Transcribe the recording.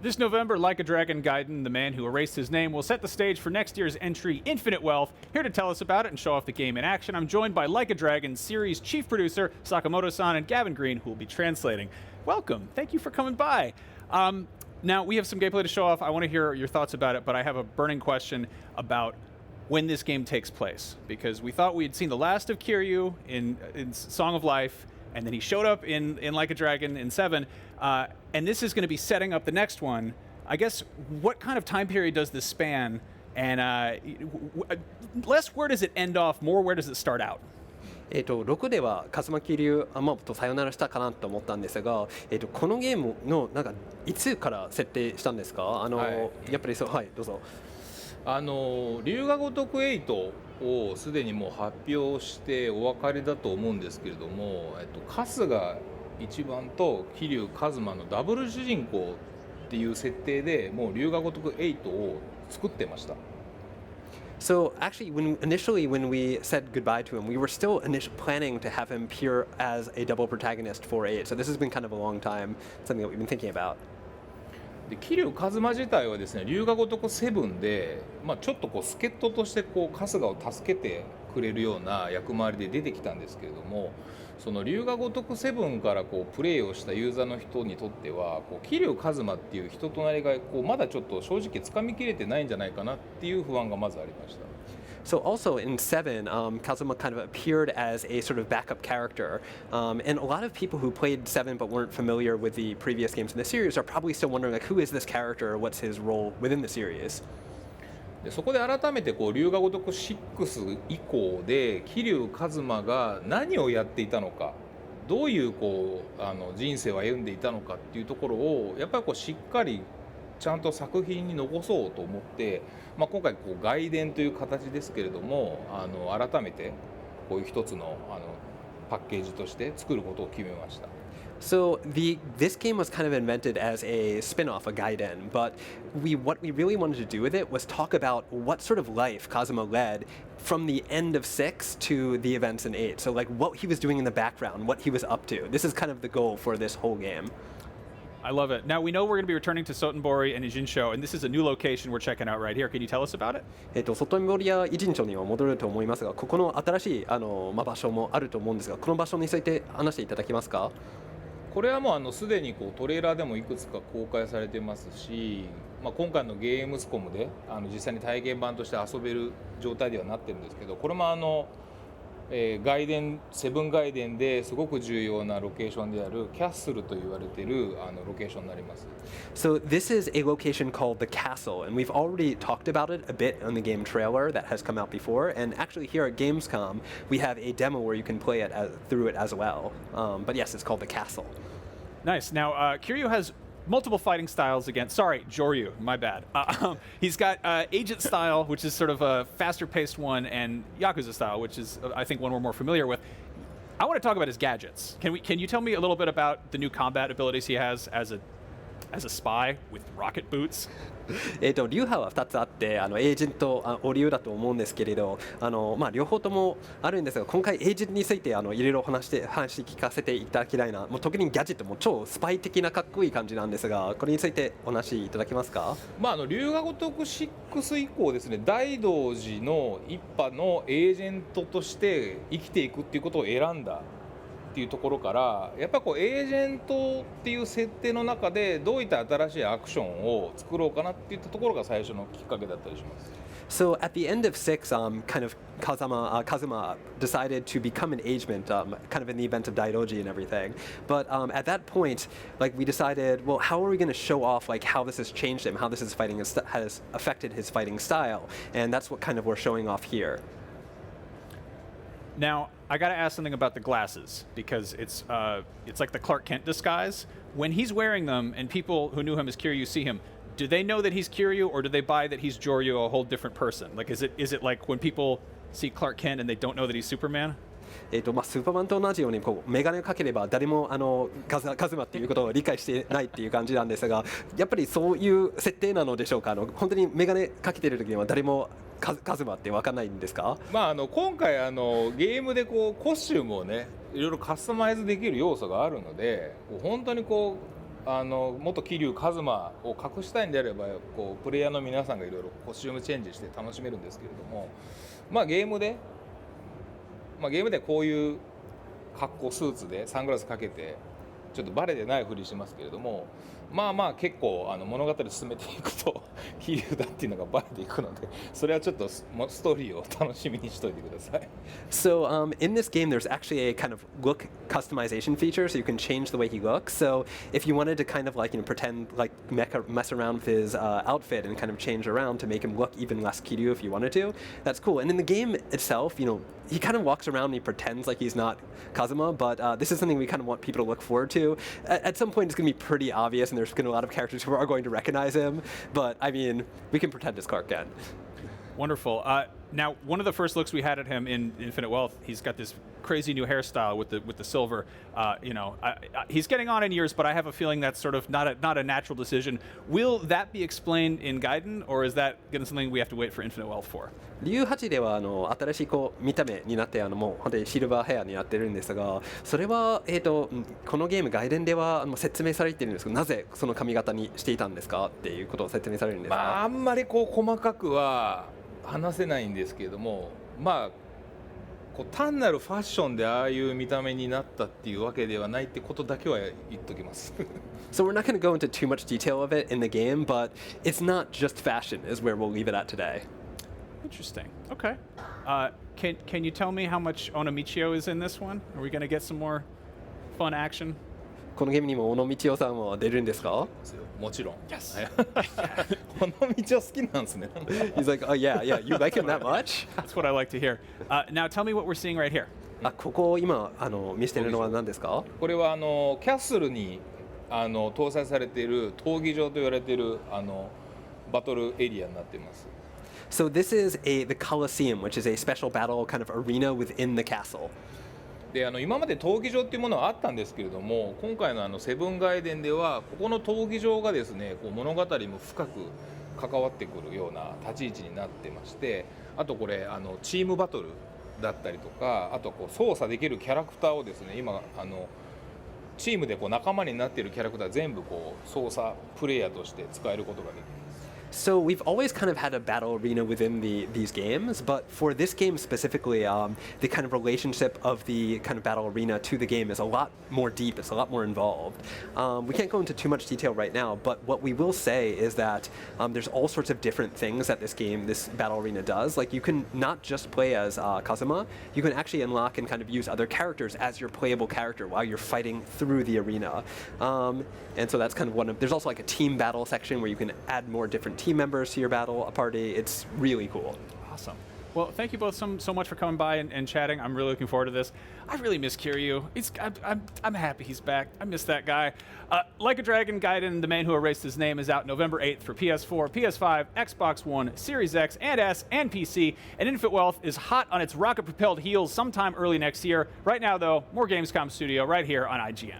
This November, Like a Dragon Gaiden, the man who erased his name, will set the stage for next year's entry, Infinite Wealth. Here to tell us about it and show off the game in action, I'm joined by Like a Dragon series chief producer Sakamoto-san and Gavin Green, who will be translating. Welcome. Thank you for coming by. Now, we have some gameplay to show off. I want to hear your thoughts about it, but I have a burning question about when this game takes place, because we thought we had seen the last of Kiryu in Song of Life, and then he showed up in Like a Dragon in 7, and this is going to be setting up the next one. I guess, what kind of time period does this span? And less where does it end off, more where does it start out? 6ではカズマキリュウとさよならしたかなと思ったんですが、このゲームのなんかいつから設定したんですか？やっぱりそう、はい、どうぞ。龍が如く8をすでにもう発表してお分かりだと思うんですけれども、春日一番と桐生一馬のダブル主人公っていう設定でもう龍が如く8を作ってました。So actually, when we said goodbye to him, we were still planning to have him appear as a double protagonist for 8. So this has been kind of a long time, something that we've been thinking about. で桐生一馬自体はですね、龍が如く7で、ちょっと助っ人として春日を助けてくれるような役回りで出てきたんですけれども、その龍が如く7からプレイをしたユーザーの人にとっては桐生一馬っていう人となりがまだちょっと正直つかみきれてないんじゃないかなっていう不安がまずありました。So also in 7, Kazuma kind of appeared as a sort of backup character, and a lot of people who played 7 but weren't familiar with the previous games in the series are probably still wondering, like, who is this character or what's his role within the series? でそこで改めて龍が如く6以降で桐生一馬が何をやっていたのか、どういう人生を歩んでいたのかっていうところをやっぱりしっかりちゃんと作品に残そうと思って、今回外伝という形ですけれども、改めてこういう一つのパッケージとして作ることを決めました。So this game was kind of invented as a spin-off, a Gaiden, but what we really wanted to do with it was talk about what sort of life Kazuma led from the end of 6 to the events in 8. So like what he was doing in the background, what he was up to. This is kind of the goal for this whole game. I love it. Now, we know we're going to be returning to Sotenbori and Ijinsho, and this is a new location we're checking out right here. Can you tell us about it? ソトンボリやイジンチョには戻ると思いますが、ここの新しい場所もあると思うんですが、この場所について話していただけますか？これはもうすでにトレーラーでもいくつか公開されてますし、今回のゲームスコムで実際に体験版として遊べる状態ではなってるんですけど、これも外伝7外伝ですごく重要なロケーションであるキャッスルと言われているロケーションになります。So this is a location called the Castle, and we've already talked about it a bit on the game trailer that has come out before. And actually here at Gamescom, we have a demo where you can play it through it as well. But yes, it's called the Castle. Nice. Now, Kiryu has multiple fighting styles against... Sorry, Joryu, my bad. He's got Agent style, which is sort of a faster-paced one, and Yakuza style, which is, I think, one we're more familiar with. I want to talk about his gadgets. Can you tell me a little bit about the new combat abilities he has as a spy with rocket boots? 流派は2つあって、エージェントオリューだと思うんですけれど、両方ともあるんですが、今回エージェントについていろいろ話聞かせていただきたいな。もう特にギャジェットも超スパイ的なかっこいい感じなんですが、これについてお話しいただけますか？龍が如く6以降ですね、大道寺の一派のエージェントとして生きていくっていうことを選んだっていうところから、やっぱりエージェントっていう設定の中でどういった新しいアクションを作ろうかなっていったところが最初のきっかけだったりします。So at the end of 6, kind of Kazuma decided to become an agent, kind of in the event of Daidoji and everything. But at that point, like we decided, well, how are we going to show off like how this has changed him, how this has affected his fighting style, and that's what kind of we're showing off here. Now, I got to ask something about the glasses, because it's like the Clark Kent disguise. When he's wearing them and people who knew him as Kiryu see him, do they know that he's Kiryu, or do they buy that he's Joryu, a whole different person? Like, is it like when people see Clark Kent and they don't know that he's Superman? スーパーマンと同じようにメガネをかければ誰もカズマっていうことを理解してないっていう感じなんですが、やっぱりそういう設定なのでしょうか？本当にメガネかけてる時には誰もカズマって分かんないんですか？今回ゲームでコスチュームをねいろいろカスタマイズできる要素があるので、本当に元桐生一馬を隠したいんであればこうプレイヤーの皆さんがいろいろコスチュームチェンジして楽しめるんですけれども、ゲームでこういう格好スーツでサングラスかけてちょっとバレてないふりしますけれども、結構物語進めていくと桐生だっていうのがバレていくので、それはちょっとストーリーを楽しみにしといてください。So in this game, there's actually a kind of look customization feature, so you can change the way he looks. So if you wanted to kind of pretend like mess around with his outfit and kind of change around to make him look even less Kiryu if you wanted to, that's cool. And in the game itself, he kind of walks around and he pretends like he's not Kazuma, but this is something we kind of want people to look forward to. At some point, it's going to be pretty obvious, and there's going to be a lot of characters who are going to recognize him. But I mean, we can pretend it's Clark Kent. Wonderful. Now, one of the first looks we had at him in Infinite Wealth, he's got this crazy new hairstyle with the silver. He's getting on in years, but I have a feeling that's sort of not a natural decision. Will that be explained in Gaiden, or is that going to something we have to wait for Infinite Wealth for? 18では新しい見た目になってもう本当にシルバーヘアになってるんですが、それはこのゲーム外伝では説明されているんですけど、なぜその髪型にしていたんですかっていうことを説明されるんですか？あんまり細かくは話せないんですけれども、単なるファッションでああいう見た目になったっていうわけではないってことだけは言っときます。So we're not going to go into too much detail of it in the game, but it's not just fashion is where we'll leave it at today. Interesting. Okay. Can you tell me how much Onomichio is in this one? Are we going to get some more fun action? このゲームにも小野道夫さんは出るんですか？もちろん。Yes. この道夫好きなんですね。He's like, oh yeah, you like him that much? That's what I like to hear. Now tell me what we're seeing right here. ここ今見せてるのは何ですか？これはキャッスルに搭載されている闘技場と言われているバトルエリアになっています。So this is the Coliseum, which is a special battle kind of arena within the castle. で今まで闘技場っていうものはあったんですけれども、今回のセブンガイデンではここの闘技場がですね、物語も深く関わってくるような立ち位置になってまして、あとこれチームバトルだったりとか、あと操作できるキャラクターをですね、今チームで仲間になっているキャラクター全部操作プレイヤーとして使えることができます。So we've always kind of had a battle arena within these games, but for this game specifically, the kind of relationship of the kind of battle arena to the game is a lot more deep, it's a lot more involved. We can't go into too much detail right now, but what we will say is that there's all sorts of different things that this battle arena does. Like you can not just play as Kazuma, you can actually unlock and kind of use other characters as your playable character while you're fighting through the arena. And so that's kind of there's also like a team battle section where you can add more different team members to your battle party. It's really cool. Awesome. Well, thank you both so much for coming by and chatting. I'm really looking forward to this. I really miss Kiryu. I'm happy he's back. I miss that guy. Like a Dragon Gaiden, The Man Who Erased His Name is out November 8th for PS4, PS5, Xbox One, Series X and S, and PC. And Infinite Wealth is hot on its rocket-propelled heels sometime early next year. Right now, though, more Gamescom Studio right here on IGN.